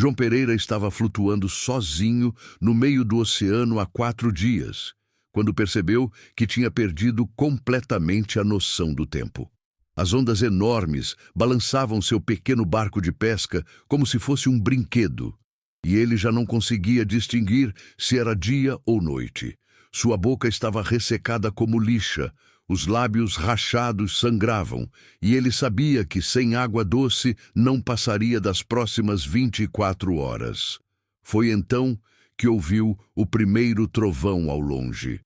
João Pereira estava flutuando sozinho no meio do oceano há 4 dias, quando percebeu que tinha perdido completamente a noção do tempo. As ondas enormes balançavam seu pequeno barco de pesca como se fosse um brinquedo, e ele já não conseguia distinguir se era dia ou noite. Sua boca estava ressecada como lixa, os lábios rachados sangravam, e ele sabia que sem água doce não passaria das próximas 24 horas. Foi então que ouviu o primeiro trovão ao longe.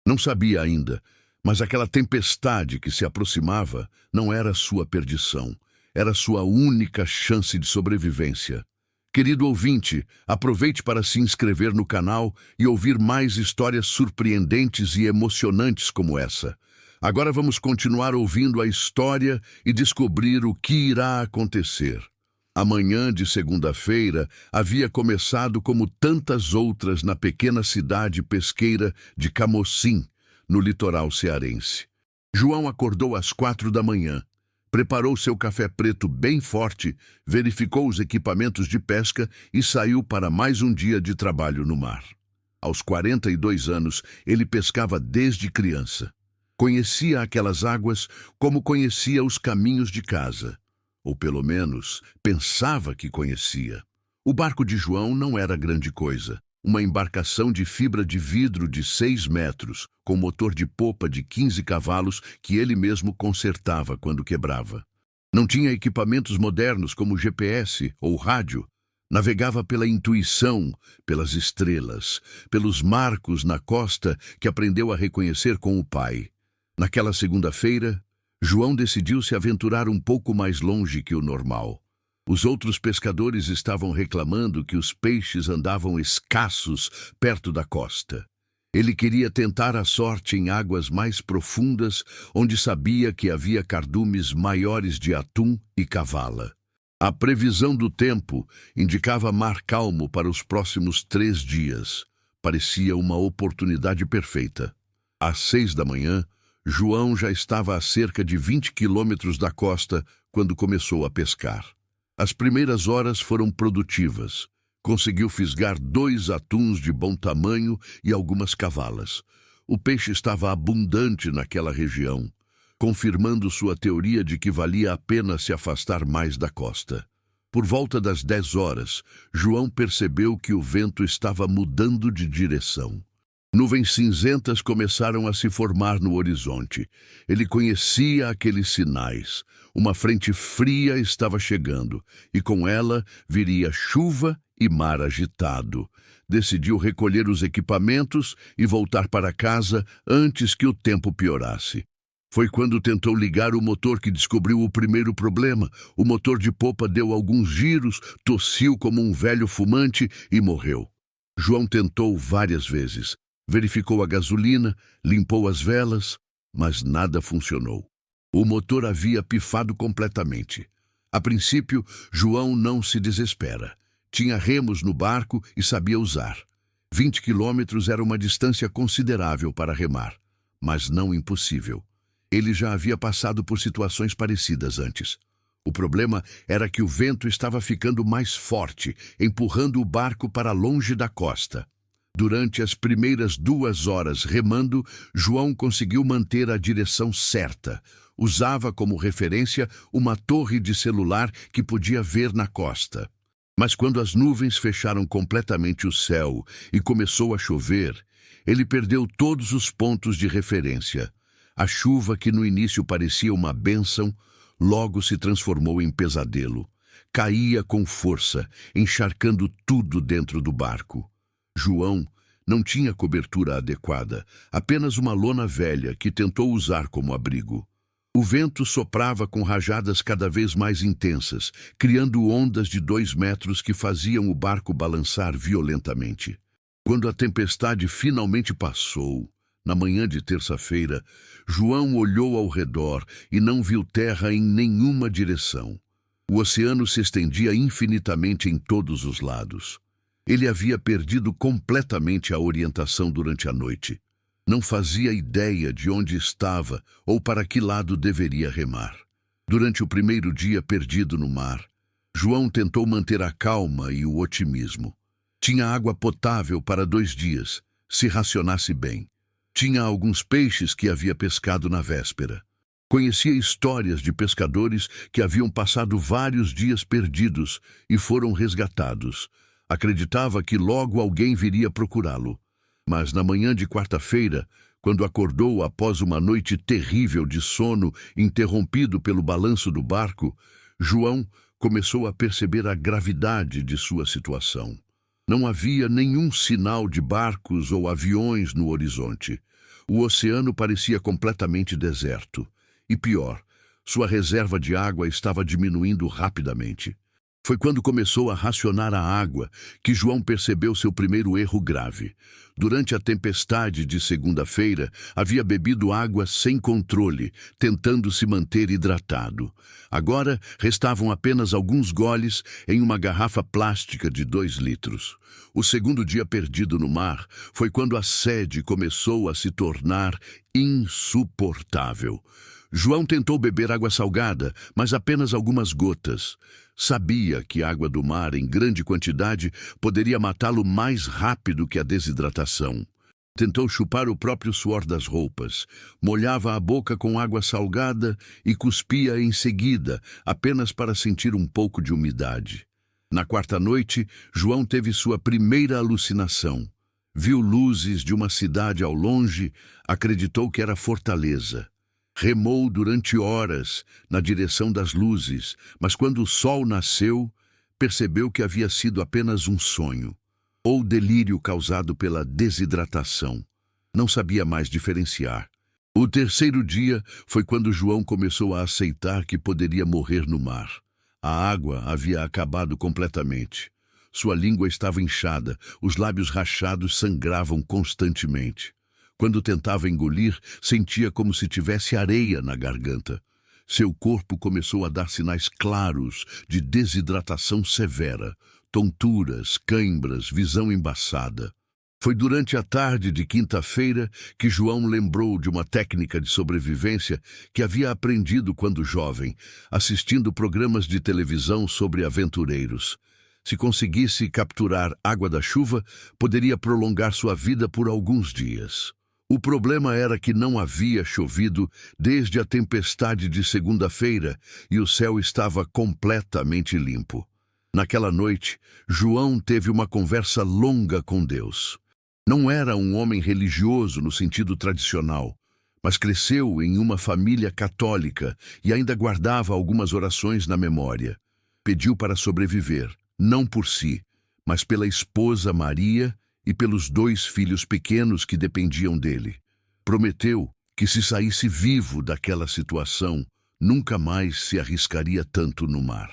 Não sabia ainda, mas aquela tempestade que se aproximava não era sua perdição, era sua única chance de sobrevivência. Querido ouvinte, aproveite para se inscrever no canal e ouvir mais histórias surpreendentes e emocionantes como essa. Agora vamos continuar ouvindo a história e descobrir o que irá acontecer. A manhã de segunda-feira havia começado como tantas outras na pequena cidade pesqueira de Camocim, no litoral cearense. João acordou às 4 da manhã. Preparou seu café preto bem forte, verificou os equipamentos de pesca e saiu para mais um dia de trabalho no mar. Aos 42 anos, ele pescava desde criança. Conhecia aquelas águas como conhecia os caminhos de casa. Ou pelo menos, pensava que conhecia. O barco de João não era grande coisa. Uma embarcação de fibra de vidro de 6 metros, com motor de popa de 15 cavalos que ele mesmo consertava quando quebrava. Não tinha equipamentos modernos como GPS ou rádio. Navegava pela intuição, pelas estrelas, pelos marcos na costa que aprendeu a reconhecer com o pai. Naquela segunda-feira, João decidiu se aventurar um pouco mais longe que o normal. Os outros pescadores estavam reclamando que os peixes andavam escassos perto da costa. Ele queria tentar a sorte em águas mais profundas, onde sabia que havia cardumes maiores de atum e cavala. A previsão do tempo indicava mar calmo para os próximos 3 dias. Parecia uma oportunidade perfeita. Às 6 da manhã, João já estava a cerca de 20 quilômetros da costa quando começou a pescar. As primeiras horas foram produtivas. Conseguiu fisgar 2 atuns de bom tamanho e algumas cavalas. O peixe estava abundante naquela região, confirmando sua teoria de que valia a pena se afastar mais da costa. Por volta das 10 horas, João percebeu que o vento estava mudando de direção. Nuvens cinzentas começaram a se formar no horizonte. Ele conhecia aqueles sinais. Uma frente fria estava chegando, e com ela viria chuva e mar agitado. Decidiu recolher os equipamentos e voltar para casa antes que o tempo piorasse. Foi quando tentou ligar o motor que descobriu o primeiro problema. O motor de popa deu alguns giros, tossiu como um velho fumante e morreu. João tentou várias vezes. Verificou a gasolina, limpou as velas, mas nada funcionou. O motor havia pifado completamente. A princípio, João não se desespera. Tinha remos no barco e sabia usar. 20 quilômetros era uma distância considerável para remar, mas não impossível. Ele já havia passado por situações parecidas antes. O problema era que o vento estava ficando mais forte, empurrando o barco para longe da costa. Durante as primeiras 2 horas remando, João conseguiu manter a direção certa. Usava como referência uma torre de celular que podia ver na costa. Mas quando as nuvens fecharam completamente o céu e começou a chover, ele perdeu todos os pontos de referência. A chuva, que no início parecia uma bênção, logo se transformou em pesadelo. Caía com força, encharcando tudo dentro do barco. João não tinha cobertura adequada, apenas uma lona velha que tentou usar como abrigo. O vento soprava com rajadas cada vez mais intensas, criando ondas de 2 metros que faziam o barco balançar violentamente. Quando a tempestade finalmente passou, na manhã de terça-feira, João olhou ao redor e não viu terra em nenhuma direção. O oceano se estendia infinitamente em todos os lados. Ele havia perdido completamente a orientação durante a noite. Não fazia ideia de onde estava ou para que lado deveria remar. Durante o primeiro dia perdido no mar, João tentou manter a calma e o otimismo. Tinha água potável para 2 dias, se racionasse bem. Tinha alguns peixes que havia pescado na véspera. Conhecia histórias de pescadores que haviam passado vários dias perdidos e foram resgatados. Acreditava que logo alguém viria procurá-lo. Mas na manhã de quarta-feira, quando acordou após uma noite terrível de sono interrompido pelo balanço do barco, João começou a perceber a gravidade de sua situação. Não havia nenhum sinal de barcos ou aviões no horizonte. O oceano parecia completamente deserto. E pior, sua reserva de água estava diminuindo rapidamente. Foi quando começou a racionar a água que João percebeu seu primeiro erro grave. Durante a tempestade de segunda-feira, havia bebido água sem controle, tentando se manter hidratado. Agora, restavam apenas alguns goles em uma garrafa plástica de 2 litros. O segundo dia perdido no mar foi quando a sede começou a se tornar insuportável. João tentou beber água salgada, mas apenas algumas gotas. Sabia que água do mar em grande quantidade poderia matá-lo mais rápido que a desidratação. Tentou chupar o próprio suor das roupas, molhava a boca com água salgada e cuspia em seguida, apenas para sentir um pouco de umidade. Na quarta noite, João teve sua primeira alucinação. Viu luzes de uma cidade ao longe, acreditou que era Fortaleza. Remou durante horas na direção das luzes, mas quando o sol nasceu, percebeu que havia sido apenas um sonho, ou delírio causado pela desidratação. Não sabia mais diferenciar. O terceiro dia foi quando João começou a aceitar que poderia morrer no mar. A água havia acabado completamente. Sua língua estava inchada, os lábios rachados sangravam constantemente. Quando tentava engolir, sentia como se tivesse areia na garganta. Seu corpo começou a dar sinais claros de desidratação severa, tonturas, cãibras, visão embaçada. Foi durante a tarde de quinta-feira que João lembrou de uma técnica de sobrevivência que havia aprendido quando jovem, assistindo programas de televisão sobre aventureiros. Se conseguisse capturar água da chuva, poderia prolongar sua vida por alguns dias. O problema era que não havia chovido desde a tempestade de segunda-feira e o céu estava completamente limpo. Naquela noite, João teve uma conversa longa com Deus. Não era um homem religioso no sentido tradicional, mas cresceu em uma família católica e ainda guardava algumas orações na memória. Pediu para sobreviver, não por si, mas pela esposa Maria e pelos 2 filhos pequenos que dependiam dele. Prometeu que se saísse vivo daquela situação, nunca mais se arriscaria tanto no mar.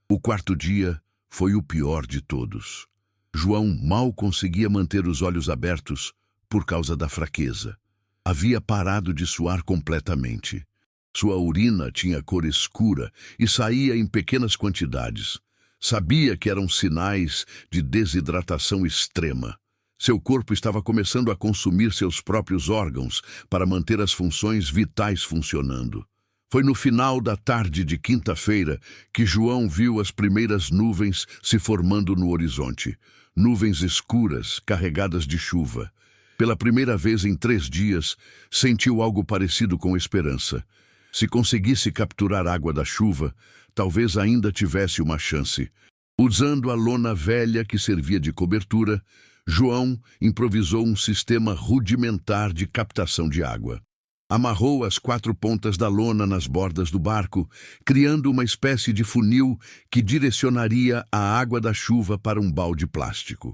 O quarto dia foi o pior de todos. João mal conseguia manter os olhos abertos por causa da fraqueza. Havia parado de suar completamente. Sua urina tinha cor escura e saía em pequenas quantidades. Sabia que eram sinais de desidratação extrema. Seu corpo estava começando a consumir seus próprios órgãos para manter as funções vitais funcionando. Foi no final da tarde de quinta-feira que João viu as primeiras nuvens se formando no horizonte. Nuvens escuras, carregadas de chuva. Pela primeira vez em 3 dias, sentiu algo parecido com esperança. Se conseguisse capturar água da chuva, talvez ainda tivesse uma chance. Usando a lona velha que servia de cobertura, João improvisou um sistema rudimentar de captação de água. Amarrou as 4 pontas da lona nas bordas do barco, criando uma espécie de funil que direcionaria a água da chuva para um balde plástico.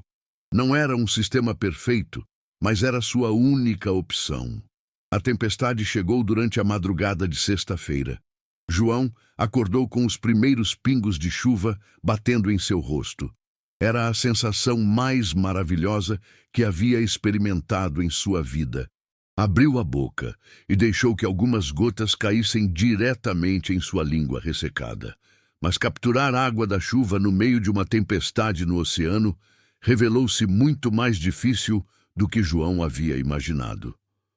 Não era um sistema perfeito, mas era sua única opção. A tempestade chegou durante a madrugada de sexta-feira. João acordou com os primeiros pingos de chuva batendo em seu rosto. Era a sensação mais maravilhosa que havia experimentado em sua vida. Abriu a boca e deixou que algumas gotas caíssem diretamente em sua língua ressecada. Mas capturar água da chuva no meio de uma tempestade no oceano revelou-se muito mais difícil do que João havia imaginado.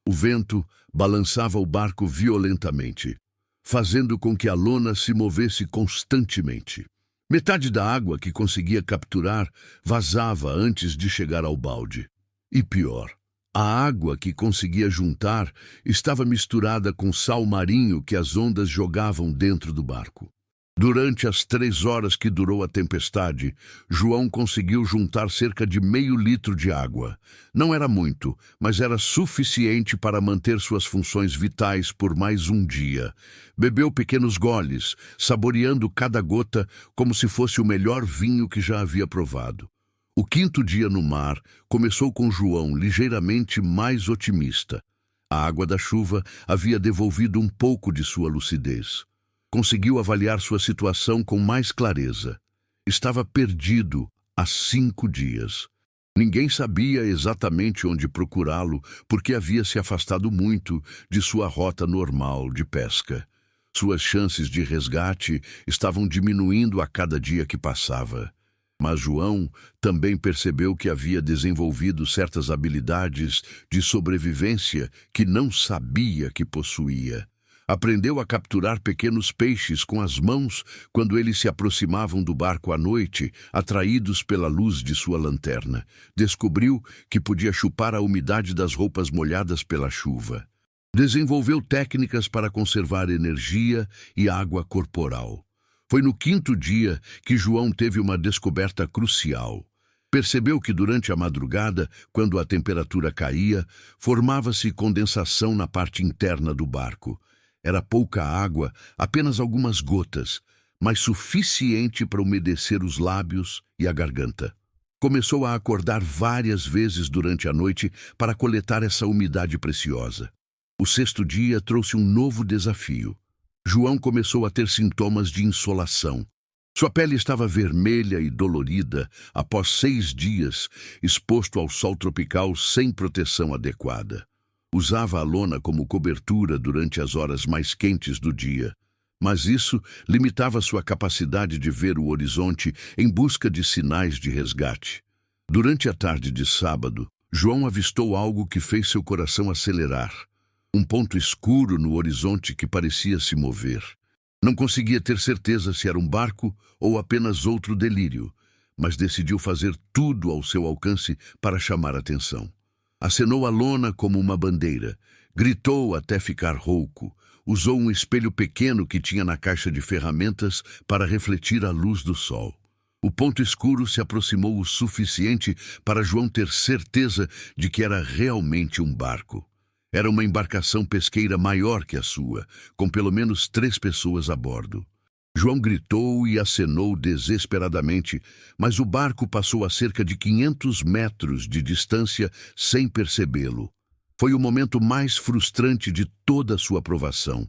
O vento balançava o barco violentamente, fazendo com que a lona se movesse constantemente. Metade da água que conseguia capturar vazava antes de chegar ao balde. E pior, a água que conseguia juntar estava misturada com sal marinho que as ondas jogavam dentro do barco. Durante as 3 horas que durou a tempestade, João conseguiu juntar cerca de meio litro de água. Não era muito, mas era suficiente para manter suas funções vitais por mais um dia. Bebeu pequenos goles, saboreando cada gota como se fosse o melhor vinho que já havia provado. O 5º dia no mar começou com João ligeiramente mais otimista. A água da chuva havia devolvido um pouco de sua lucidez. Conseguiu avaliar sua situação com mais clareza. Estava perdido há 5 dias. Ninguém sabia exatamente onde procurá-lo, porque havia se afastado muito de sua rota normal de pesca. Suas chances de resgate estavam diminuindo a cada dia que passava. Mas João também percebeu que havia desenvolvido certas habilidades de sobrevivência que não sabia que possuía. Aprendeu a capturar pequenos peixes com as mãos quando eles se aproximavam do barco à noite, atraídos pela luz de sua lanterna. Descobriu que podia chupar a umidade das roupas molhadas pela chuva. Desenvolveu técnicas para conservar energia e água corporal. Foi no 5º dia que João teve uma descoberta crucial. Percebeu que durante a madrugada, quando a temperatura caía, formava-se condensação na parte interna do barco. Era pouca água, apenas algumas gotas, mas suficiente para umedecer os lábios e a garganta. Começou a acordar várias vezes durante a noite para coletar essa umidade preciosa. O 6º dia trouxe um novo desafio. João começou a ter sintomas de insolação. Sua pele estava vermelha e dolorida após 6 dias exposto ao sol tropical sem proteção adequada. Usava a lona como cobertura durante as horas mais quentes do dia, mas isso limitava sua capacidade de ver o horizonte em busca de sinais de resgate. Durante a tarde de sábado, João avistou algo que fez seu coração acelerar. Um ponto escuro no horizonte que parecia se mover. Não conseguia ter certeza se era um barco ou apenas outro delírio, mas decidiu fazer tudo ao seu alcance para chamar atenção. Acenou a lona como uma bandeira, gritou até ficar rouco, usou um espelho pequeno que tinha na caixa de ferramentas para refletir a luz do sol. O ponto escuro se aproximou o suficiente para João ter certeza de que era realmente um barco. Era uma embarcação pesqueira maior que a sua, com pelo menos 3 pessoas a bordo. João gritou e acenou desesperadamente, mas o barco passou a cerca de 500 metros de distância sem percebê-lo. Foi o momento mais frustrante de toda a sua provação.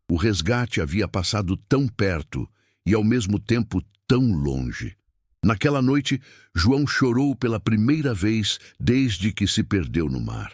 O resgate havia passado tão perto e, ao mesmo tempo, tão longe. Naquela noite, João chorou pela primeira vez desde que se perdeu no mar.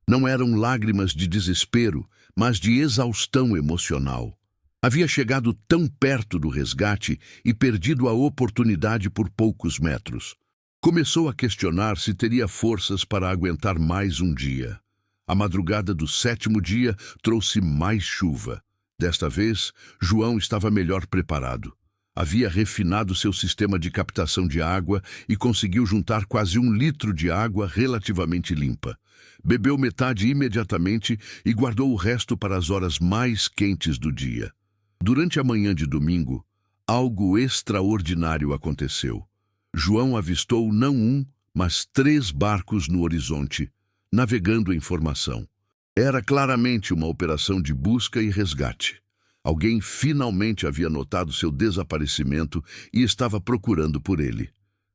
Não eram lágrimas de desespero, mas de exaustão emocional. Havia chegado tão perto do resgate e perdido a oportunidade por poucos metros. Começou a questionar se teria forças para aguentar mais um dia. A madrugada do 7º dia trouxe mais chuva. Desta vez, João estava melhor preparado. Havia refinado seu sistema de captação de água e conseguiu juntar quase 1 litro de água relativamente limpa. Bebeu metade imediatamente e guardou o resto para as horas mais quentes do dia. Durante a manhã de domingo, algo extraordinário aconteceu. João avistou não 1, mas 3 barcos no horizonte, navegando em formação. Era claramente uma operação de busca e resgate. Alguém finalmente havia notado seu desaparecimento e estava procurando por ele.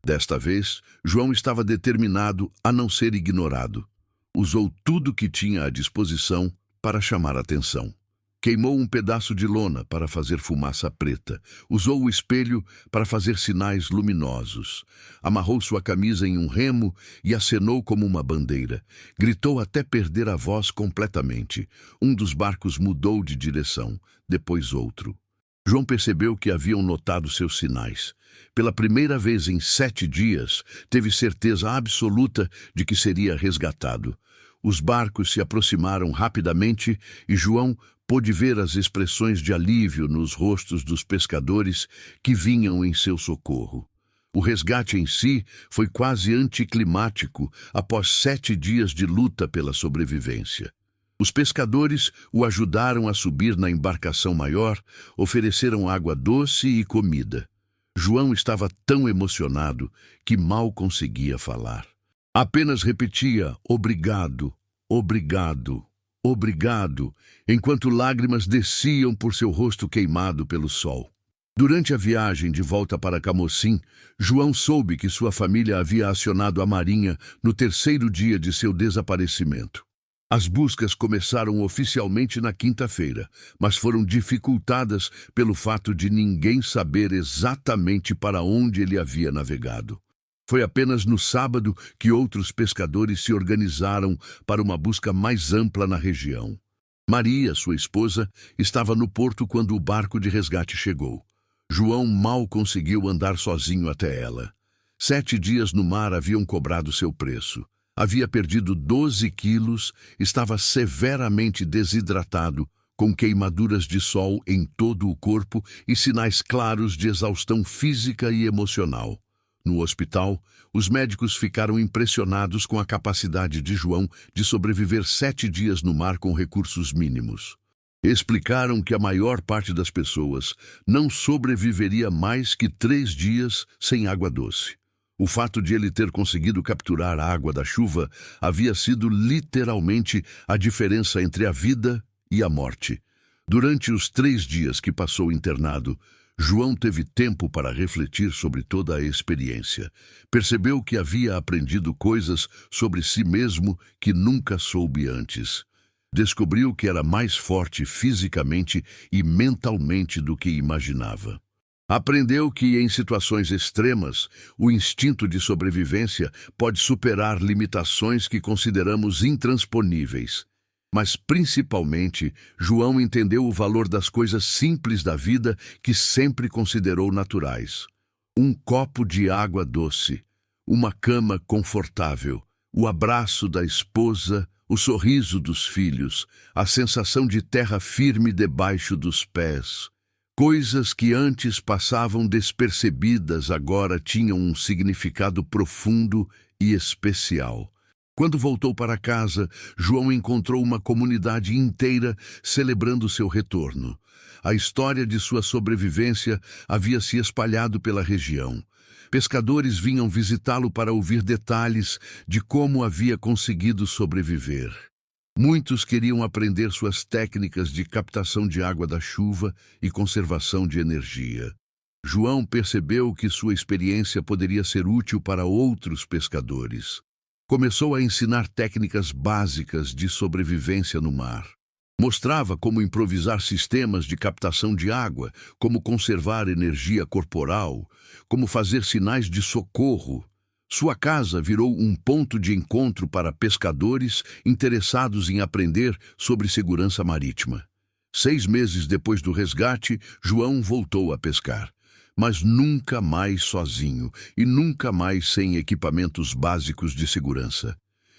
Desta vez, João estava determinado a não ser ignorado. Usou tudo que tinha à disposição para chamar atenção. Queimou um pedaço de lona para fazer fumaça preta. Usou o espelho para fazer sinais luminosos. Amarrou sua camisa em um remo e acenou como uma bandeira. Gritou até perder a voz completamente. Um dos barcos mudou de direção, depois outro. João percebeu que haviam notado seus sinais. Pela primeira vez em 7 dias, teve certeza absoluta de que seria resgatado. Os barcos se aproximaram rapidamente e João pôde ver as expressões de alívio nos rostos dos pescadores que vinham em seu socorro. O resgate em si foi quase anticlimático após 7 dias de luta pela sobrevivência. Os pescadores o ajudaram a subir na embarcação maior, ofereceram água doce e comida. João estava tão emocionado que mal conseguia falar. Apenas repetia obrigado, obrigado, obrigado, enquanto lágrimas desciam por seu rosto queimado pelo sol. Durante a viagem de volta para Camocim, João soube que sua família havia acionado a Marinha no 3º dia de seu desaparecimento. As buscas começaram oficialmente na quinta-feira, mas foram dificultadas pelo fato de ninguém saber exatamente para onde ele havia navegado. Foi apenas no sábado que outros pescadores se organizaram para uma busca mais ampla na região. Maria, sua esposa, estava no porto quando o barco de resgate chegou. João mal conseguiu andar sozinho até ela. 7 dias no mar haviam cobrado seu preço. Havia perdido 12 quilos, estava severamente desidratado, com queimaduras de sol em todo o corpo e sinais claros de exaustão física e emocional. No hospital, os médicos ficaram impressionados com a capacidade de João de sobreviver 7 dias no mar com recursos mínimos. Explicaram que a maior parte das pessoas não sobreviveria mais que 3 dias sem água doce. O fato de ele ter conseguido capturar a água da chuva havia sido literalmente a diferença entre a vida e a morte. Durante os 3 dias que passou internado, João teve tempo para refletir sobre toda a experiência. Percebeu que havia aprendido coisas sobre si mesmo que nunca soube antes. Descobriu que era mais forte fisicamente e mentalmente do que imaginava. Aprendeu que, em situações extremas, o instinto de sobrevivência pode superar limitações que consideramos intransponíveis. Mas, principalmente, João entendeu o valor das coisas simples da vida que sempre considerou naturais. Um copo de água doce, uma cama confortável, o abraço da esposa, o sorriso dos filhos, a sensação de terra firme debaixo dos pés. Coisas que antes passavam despercebidas agora tinham um significado profundo e especial. Quando voltou para casa, João encontrou uma comunidade inteira celebrando seu retorno. A história de sua sobrevivência havia se espalhado pela região. Pescadores vinham visitá-lo para ouvir detalhes de como havia conseguido sobreviver. Muitos queriam aprender suas técnicas de captação de água da chuva e conservação de energia. João percebeu que sua experiência poderia ser útil para outros pescadores. Começou a ensinar técnicas básicas de sobrevivência no mar. Mostrava como improvisar sistemas de captação de água, como conservar energia corporal, como fazer sinais de socorro. Sua casa virou um ponto de encontro para pescadores interessados em aprender sobre segurança marítima. 6 meses depois do resgate, João voltou a pescar. Mas nunca mais sozinho e nunca mais sem equipamentos básicos de segurança.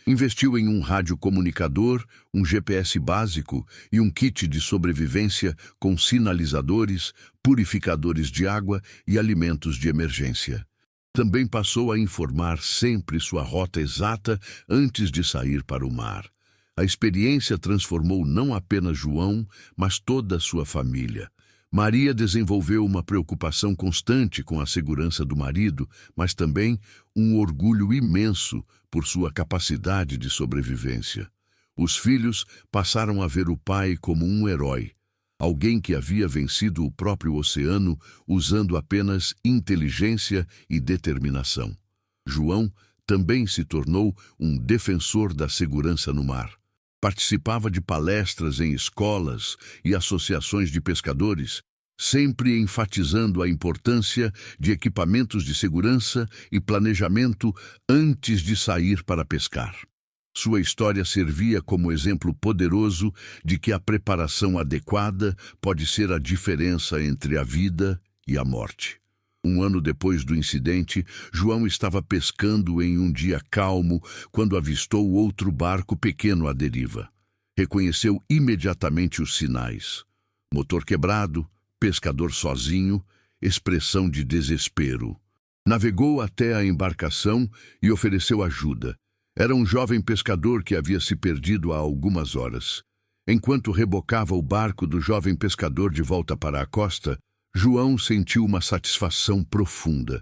Investiu em um radiocomunicador, um GPS básico e um kit de sobrevivência com sinalizadores, purificadores de água e alimentos de emergência. Também passou a informar sempre sua rota exata antes de sair para o mar. A experiência transformou não apenas João, mas toda a sua família. Maria desenvolveu uma preocupação constante com a segurança do marido, mas também um orgulho imenso por sua capacidade de sobrevivência. Os filhos passaram a ver o pai como um herói, alguém que havia vencido o próprio oceano usando apenas inteligência e determinação. João também se tornou um defensor da segurança no mar. Participava de palestras em escolas e associações de pescadores, sempre enfatizando a importância de equipamentos de segurança e planejamento antes de sair para pescar. Sua história servia como exemplo poderoso de que a preparação adequada pode ser a diferença entre a vida e a morte. Um ano depois do incidente, João estava pescando em um dia calmo quando avistou outro barco pequeno à deriva. Reconheceu imediatamente os sinais. Motor quebrado, pescador sozinho, expressão de desespero. Navegou até a embarcação e ofereceu ajuda. Era um jovem pescador que havia se perdido há algumas horas. Enquanto rebocava o barco do jovem pescador de volta para a costa, João sentiu uma satisfação profunda.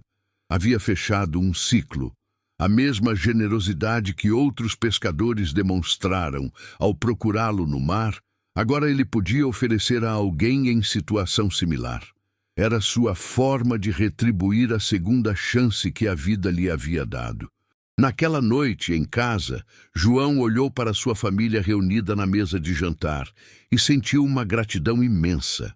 Havia fechado um ciclo. A mesma generosidade que outros pescadores demonstraram ao procurá-lo no mar, agora ele podia oferecer a alguém em situação similar. Era sua forma de retribuir a segunda chance que a vida lhe havia dado. Naquela noite, em casa, João olhou para sua família reunida na mesa de jantar e sentiu uma gratidão imensa.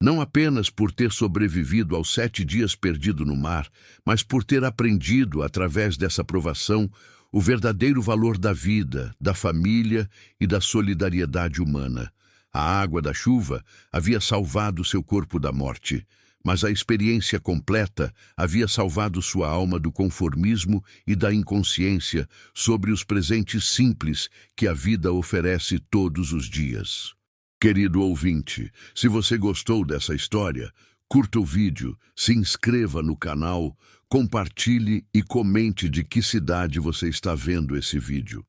Não apenas por ter sobrevivido aos 7 dias perdido no mar, mas por ter aprendido, através dessa provação, o verdadeiro valor da vida, da família e da solidariedade humana. A água da chuva havia salvado seu corpo da morte, mas a experiência completa havia salvado sua alma do conformismo e da inconsciência sobre os presentes simples que a vida oferece todos os dias. Querido ouvinte, se você gostou dessa história, curta o vídeo, se inscreva no canal, compartilhe e comente de que cidade você está vendo esse vídeo.